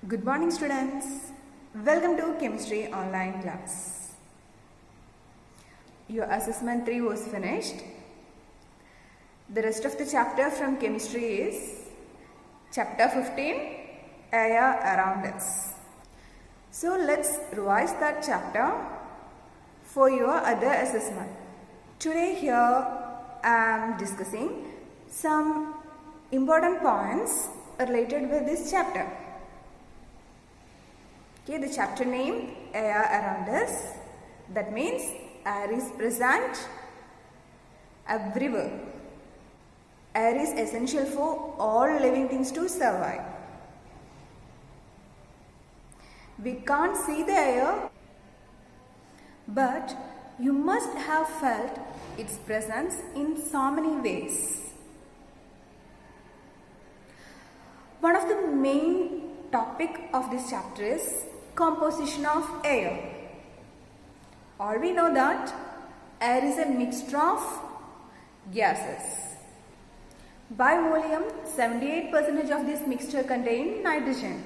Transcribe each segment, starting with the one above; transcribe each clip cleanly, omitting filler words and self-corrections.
Good morning students. Welcome to chemistry online class. Your assessment 3 was finished. The rest of the chapter from chemistry is chapter 15, Air Around Us. So let's revise that chapter for your other assessment. Today here I am discussing some important points related with this chapter. Okay, the chapter name Air Around Us. That means air is present everywhere. Air is essential for all living things to survive. We can't see the air, but you must have felt its presence in so many ways. One of the main topic of this chapter is composition of air. All we know that air is a mixture of gases. By volume, 78% of this mixture contain nitrogen.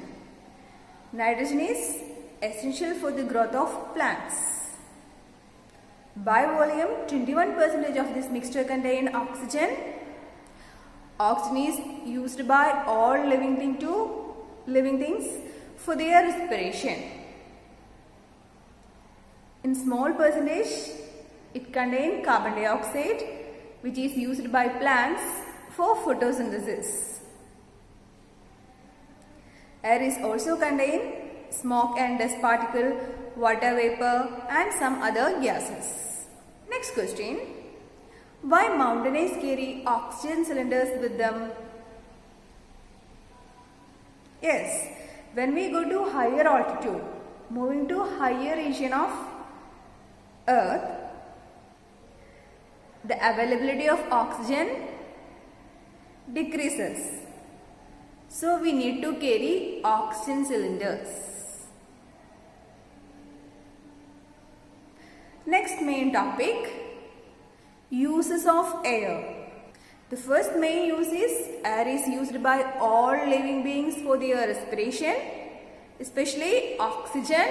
Nitrogen is essential for the growth of plants. By volume, 21% of this mixture contain oxygen. Oxygen is used by all living things for their respiration. In small percentage, it contains carbon dioxide, which is used by plants for photosynthesis. Air is also contain smoke and dust particle, water vapor, and some other gases. Next question. Why mountaineers carry oxygen cylinders with them? Yes, when we go to higher altitude, moving to higher region of earth, the availability of oxygen decreases. So we need to carry oxygen cylinders. Next main topic, uses of air. The first main use is air is used by all living beings for their respiration, especially oxygen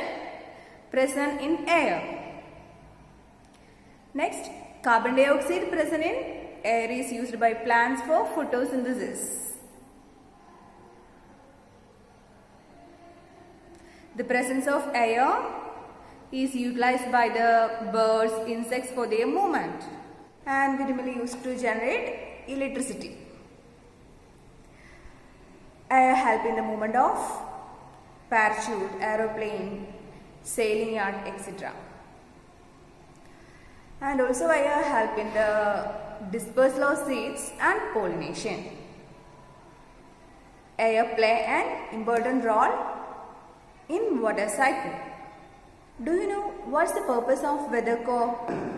present in air. Next, carbon dioxide present in air is used by plants for photosynthesis. The presence of air is utilized by the birds, insects for their movement, and minimally used to generate electricity. Air help in the movement of parachute, aeroplane, sailing yacht, etc. And also air help in the dispersal of seeds and pollination. Air play an important role in water cycle. Do you know what's the purpose of weathercock?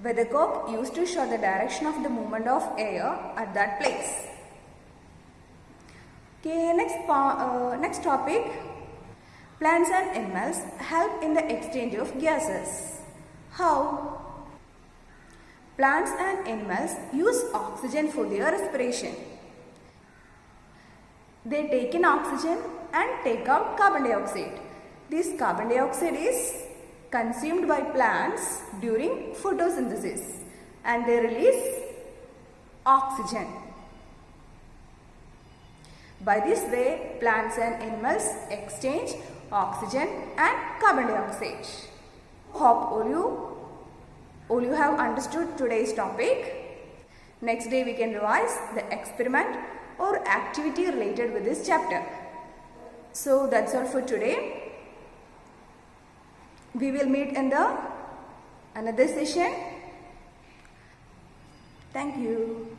Weathercock used to show the direction of the movement of air at that place. Okay, next topic. Plants and animals help in the exchange of gases. How? Plants and animals use oxygen for their respiration. They take in oxygen and take out carbon dioxide. This carbon dioxide is consumed by plants during photosynthesis and they release oxygen. By this way, plants and animals exchange oxygen and carbon dioxide. Hope all you have understood today's topic. Next day we can revise the experiment or activity related with this chapter. So that's all for today. We will meet in the another session. Thank you.